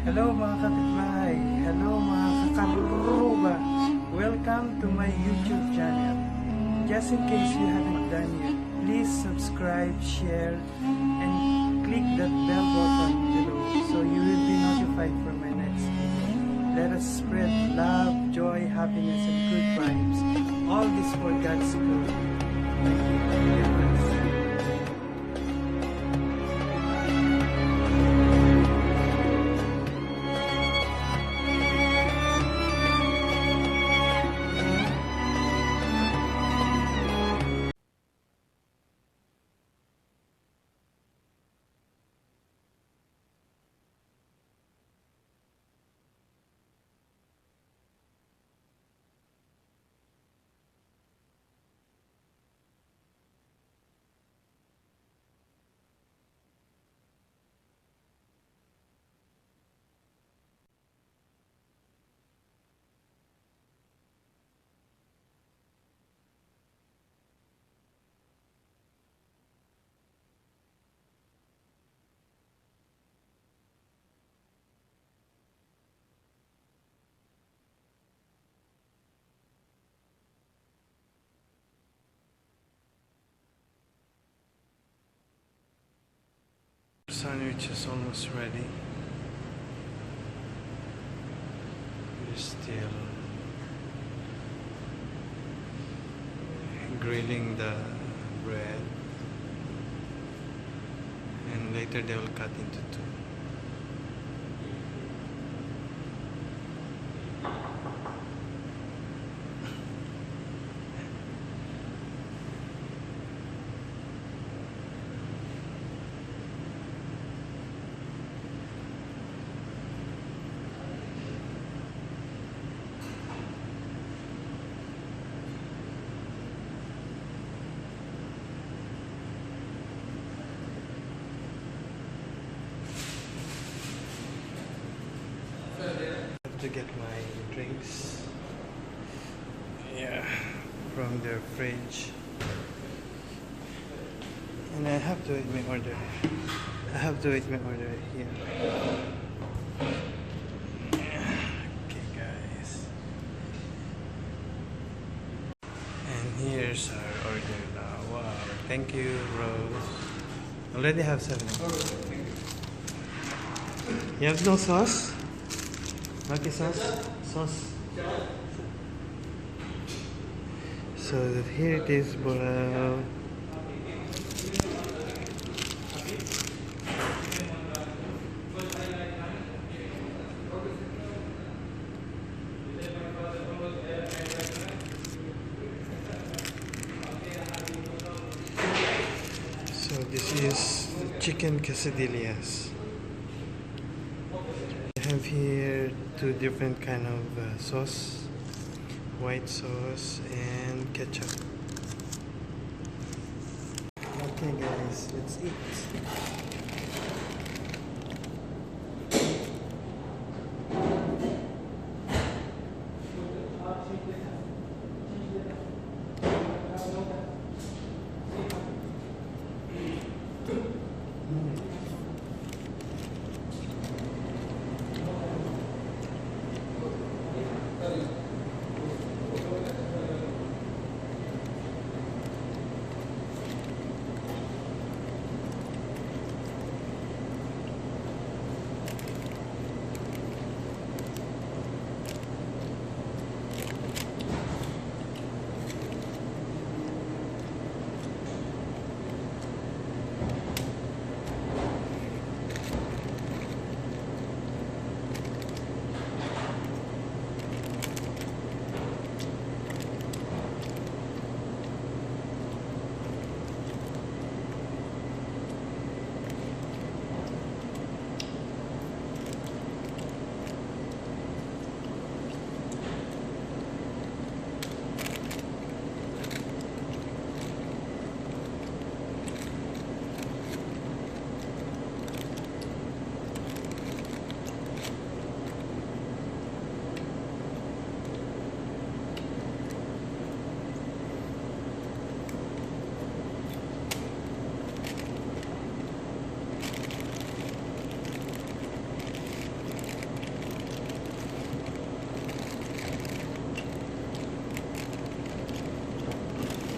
Hello mga kapitbahay, hello mga kakaruba. Welcome to my YouTube channel. Just in case you haven't done yet, please subscribe, share, and click that bell button below so you will be notified for my next video. Let us spread love, joy, happiness, and good vibes. All this for God's glory. Thank you. God bless. Sandwich is almost ready. We're still grilling the bread, and later they will cut into two. To get my drinks, from their fridge, and I have to wait my order. Here. Okay, guys, and here's our order now. Wow, thank you, Rose. Already have 7. You have no sauce? Maki sauce? So here it is, bro. So this is chicken quesadillas. I have here 2 different kind of sauce, white sauce and ketchup. Okay guys, let's eat.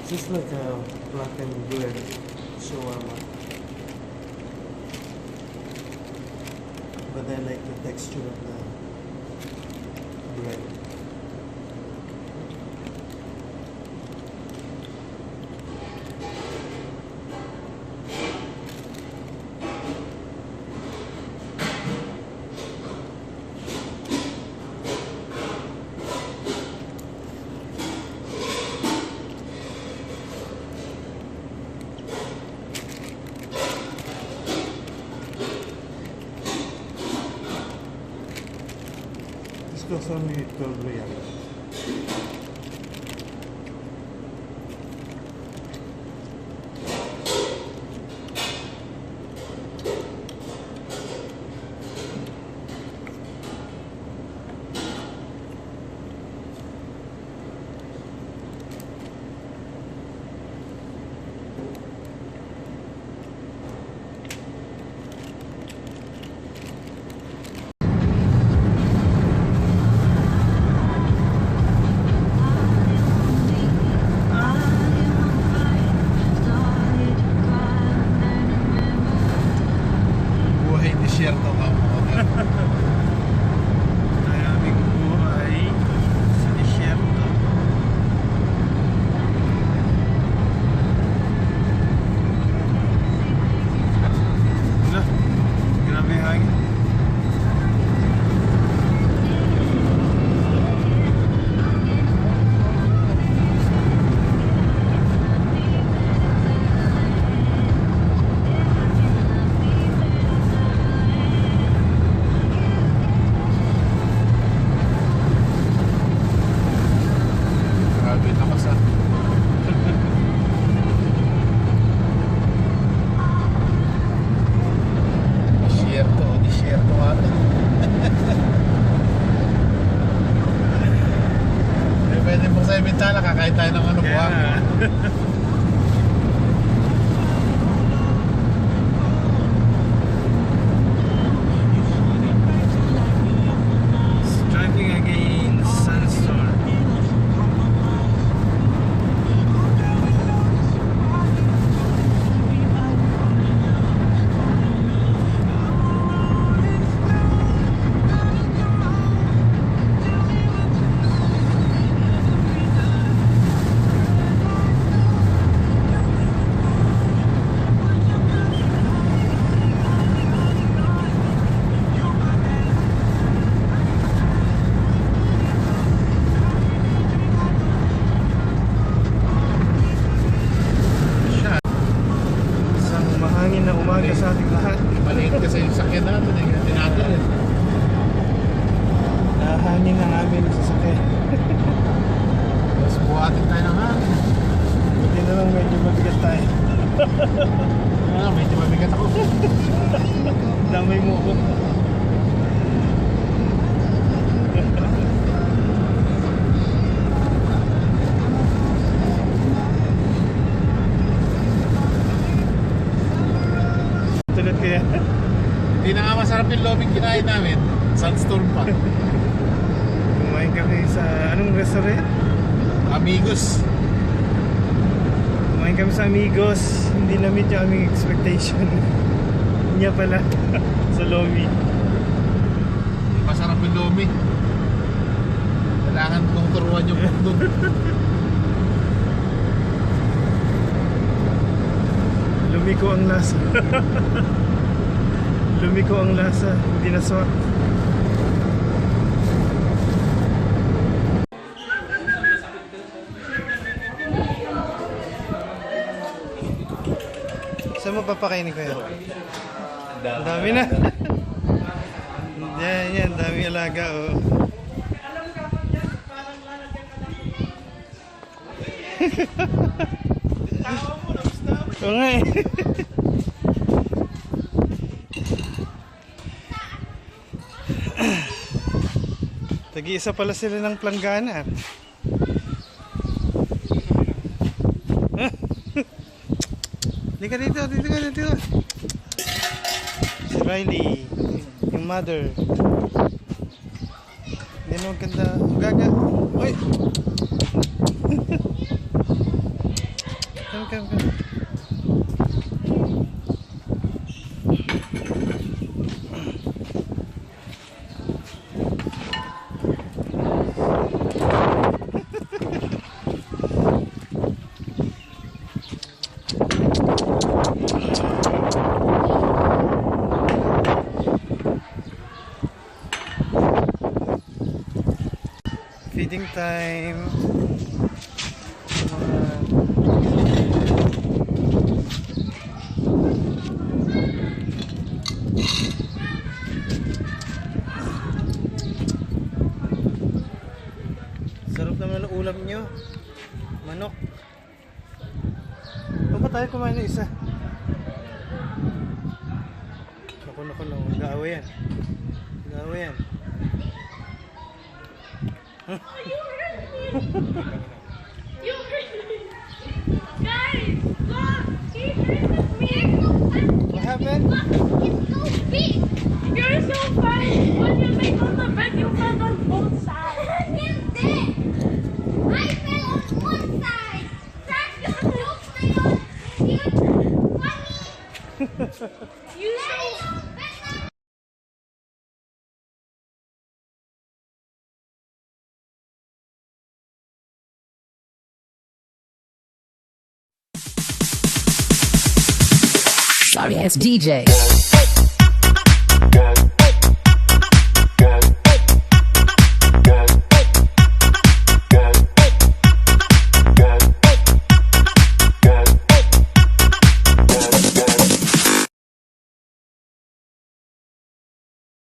Just like a black and red shawarma. But I like the texture of the bread. Gusto sa mga Korean. Desierto ka mo. Maraming buhay sa disyerto. Wala, grabe hangin. Grabe lakas ah. Desierto ata. Pwede mo sa ibintala, kakain tayo ng ano, Kaya buhang. nga. Struggling against sandstorm. Isang mahangin na umaga sa ating lahat. Maliit kasi yung sakyan natin eh. Hindi natin eh. Nahangin ang aming sasakyan. Tapos buhatin tayo ng hangin. Buti na lang medyo mabigat tayo. Medyo mabigat ako. Damay mo ako. Tulad kaya. Hindi na nga masarap yung lobing kinain namin. Sandstorm pa. Kumain kami sa anong restaurant? Amigos. Kumain kami sa Amigos. Hindi na-meet yung aming expectation. Niya pala. Sa lobby. Masarap yung lomi. Kailangan kong turuan yung mundo. Lumiko ang lasa. Lumiko ang lasa. Hindi na swak. Saan mo papakainin ko yan? Ang dami na. Yan, dami alaga. Oh. Oo nga eh. Tag-iisa pala sila ng planggana. Dito dito. Si Riley, yung mother. Hindi naman ganda. Gaga. Uy! come. Feeding time. Sarap naman ang ulam nyo. Manok. Saan ba tayo kumain ng isa? Naku. Nag-aaway yan. You hurt me. Guys, look! He hurt me. What happened? It's so big. You're so funny. When you lay on the bed, you fell on both sides. I fell on one side. That's your joke. You're funny. You so... Sorry ass DJ.